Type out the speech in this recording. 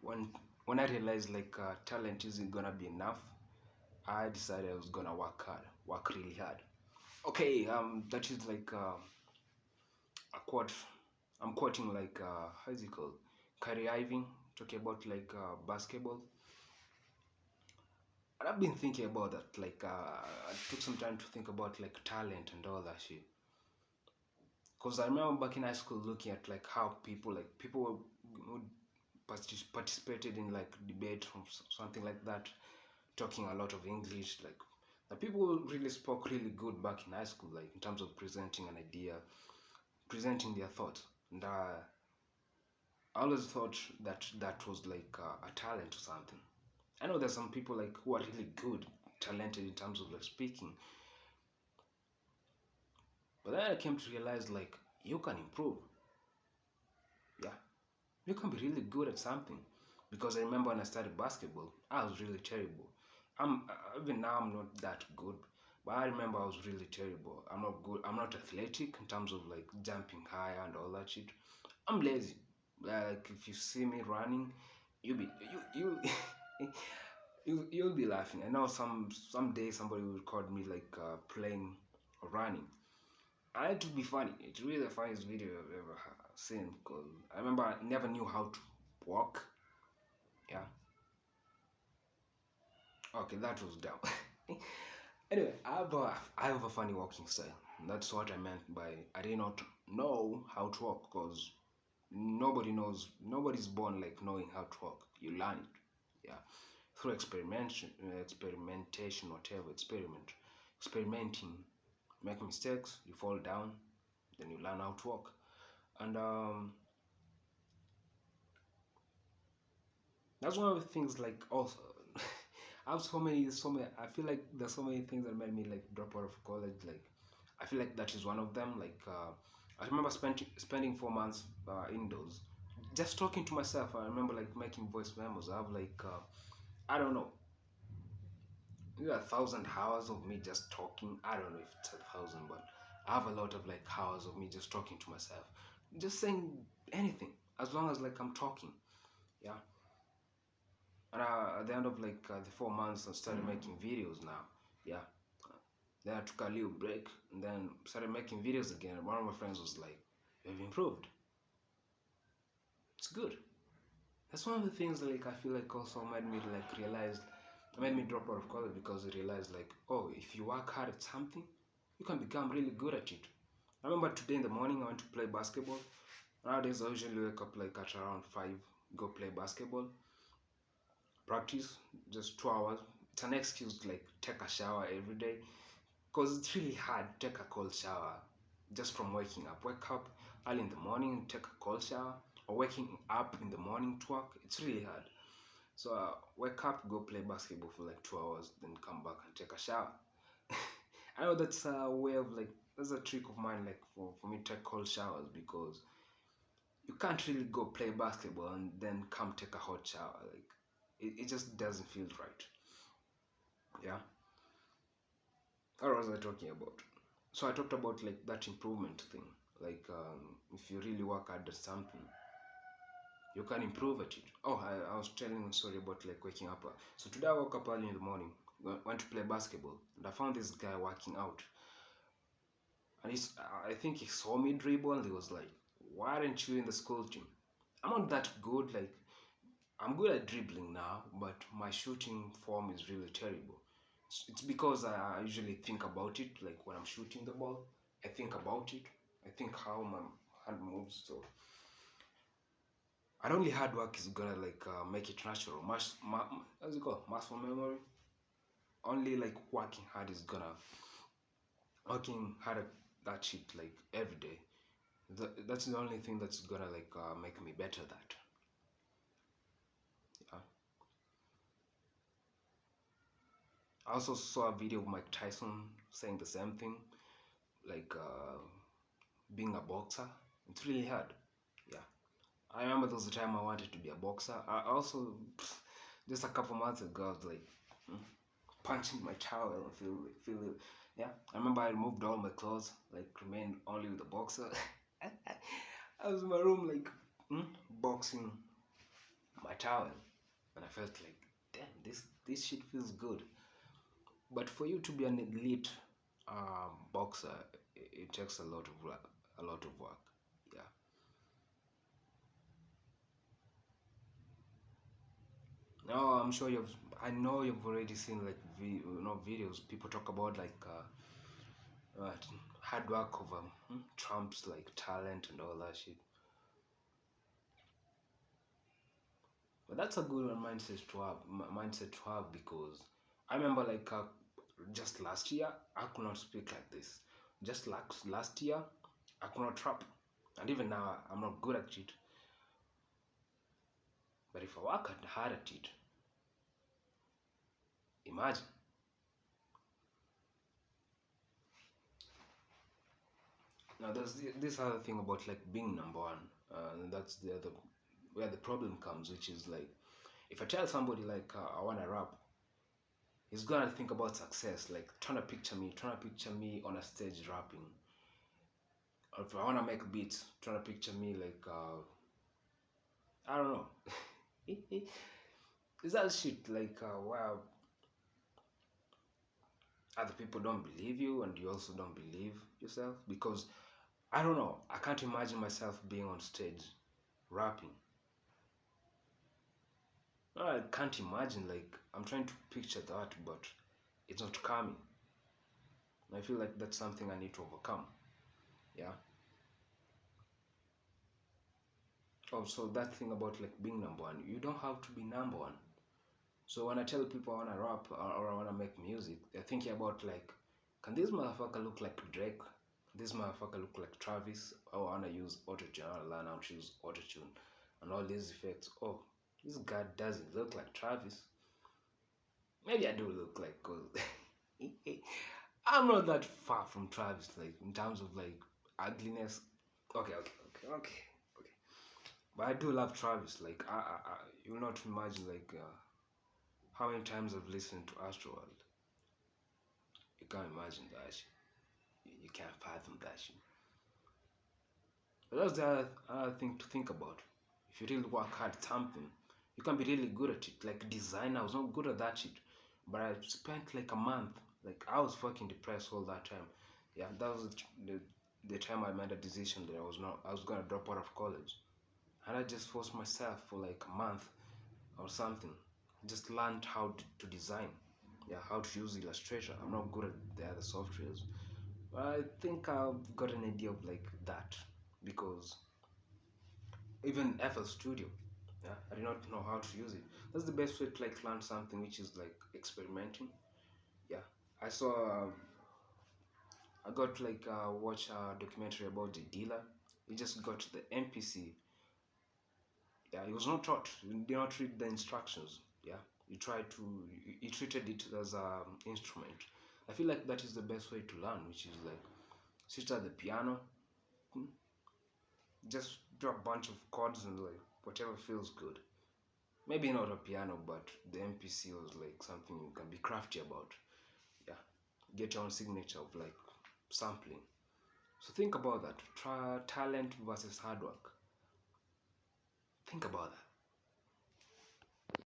when when I realized like talent isn't gonna be enough, I decided I was gonna work hard, work really hard. Okay, that is like a quote. I'm quoting like how is it called? Kyrie Irving talking about like basketball. And I've been thinking about that. Like I took some time to think about like talent and all that shit. Cause I remember back in high school looking at like how people would participated in like debate or something like that, talking a lot of English. Like the people really spoke really good back in high school, like in terms of presenting an idea, presenting their thoughts. And I always thought that that was like a talent or something. I know there's some people like who are really good, talented in terms of like speaking, but then I came to realize like you can improve. Yeah, you can be really good at something. Because I remember when I started basketball, I was really terrible. Even now I'm not that good, but I remember I was really terrible. I'm not good. I'm not athletic in terms of like jumping high and all that shit. I'm lazy. Like if you see me running, you'll be you'll be laughing. I know someday somebody will record me like playing or running. I had to be funny. It's really the funniest video I've ever seen. Cause I remember I never knew how to walk. Yeah. Okay, that was dumb. Anyway, I have a funny walking style. That's what I meant by I did not know how to walk because nobody's born like knowing how to walk. You learn it. Yeah. Through experimentation, whatever, experimenting, make mistakes, you fall down, then you learn how to walk. And that's one of the things like also I have so many I feel like there's so many things that made me like drop out of college. Like I feel like that is one of them. Like I remember spending 4 months indoors just talking to myself. I remember like making voice memos. I have like I don't know, maybe 1,000 hours of me just talking. I don't know if it's 1,000, but I have a lot of like hours of me just talking to myself, just saying anything as long as like I'm talking. Yeah. And at the end of like the 4 months, I started making videos now. Yeah. Then I took a little break and then started making videos again. And one of my friends was like, "You've improved. It's good." That's one of the things like I feel like also made me like realize, made me drop out of college because I realized like, oh, if you work hard at something, you can become really good at it. I remember today in the morning I went to play basketball. Nowadays I usually wake up like at around 5, go play basketball, practice just 2 hours. It's an excuse to like take a shower every day because it's really hard to take a cold shower just from waking up. Wake up early in the morning and take a cold shower, or waking up in the morning to work. It's really hard. So wake up, go play basketball for like 2 hours, then come back and take a shower. I know that's a way of like that's a trick of mine, like for me to take cold showers because you can't really go play basketball and then come take a hot shower. Like it just doesn't feel right. Yeah. What was I talking about? So I talked about like that improvement thing. Like if you really work hard at something, you can improve at it. Oh, I was telling a story about like waking up. So today I woke up early in the morning, went to play basketball, and I found this guy working out. And I think he saw me dribble, and he was like, "Why aren't you in the school team?" I'm not that good. Like I'm good at dribbling now, but my shooting form is really terrible. It's because I usually think about it, like when I'm shooting the ball, I think about it. I think how my hand moves. So, and only hard work is gonna like make it natural. How's it called? Muscle memory. Only like working hard is gonna working hard at that shit like every day. That's the only thing that's gonna like make me better. That. Yeah. I also saw a video of Mike Tyson saying the same thing, like being a boxer. It's really hard. Yeah. I remember there was a time I wanted to be a boxer. I also, just a couple months ago, I was like punching my towel and feel it. Yeah. I remember I removed all my clothes, like remained only with the boxer. I was in my room like boxing my towel, and I felt like, damn, this shit feels good. But for you to be an elite boxer, it takes a lot of work, a lot of work. Yeah. No, I'm sure you've. I know you've already seen like videos. People talk about like uh, hard work of Trump's like talent and all that shit. But that's a good mindset to have. Mindset to have because I remember like just last year I could not speak like this. Just last year I could not rap, and even now I'm not good at it. But if I work hard at it, imagine. Now there's this other thing about like being number one, and that's the other where the problem comes, which is like if I tell somebody like I wanna rap, he's gonna think about success, like trying to picture me on a stage rapping. Or if I wanna make beats, trying to picture me like I don't know. Is that shit like where other people don't believe you and you also don't believe yourself? Because I don't know, I can't imagine myself being on stage rapping. I can't imagine, like, I'm trying to picture that, but it's not coming. I feel like that's something I need to overcome. Yeah. Also, that thing about like being number one, you don't have to be number one. So when I tell people I wanna rap or I wanna make music, they're thinking about like, can this motherfucker look like Drake? This motherfucker look like Travis? Oh, I wanna use autotune. I wanna learn how to use autotune and all these effects. Oh, this guy doesn't look like Travis. Maybe I do look like, cause I'm not that far from Travis, like in terms of like ugliness. Okay. But I do love Travis. Like you'll not imagine like how many times I've listened to Astroworld. You can't imagine that shit. You can't fathom that shit. But that's the other thing to think about. If you really work hard at something, you can be really good at it. Like design, I was not good at that shit. But I spent like a month. Like I was fucking depressed all that time. Yeah, that was the time I made a decision that I was gonna drop out of college. And I just forced myself for like a month or something. Just learned how to design. Yeah, how to use Illustrator. I'm not good at the other softwares. But I think I've got an idea of like that because even FL Studio, yeah, I did not know how to use it. That's the best way to like learn something, which is like experimenting. Yeah, I saw. I got to like watch a documentary about the dealer. He just got the MPC. Yeah, he was not taught. He did not read the instructions. Yeah, he tried to. He treated it as an instrument. I feel like that is the best way to learn, which is like sit at the piano, hmm, just do a bunch of chords and like whatever feels good. Maybe not a piano, but the MPC was like something you can be crafty about. Yeah, get your own signature of like sampling. So think about that. Try talent versus hard work. Think about that.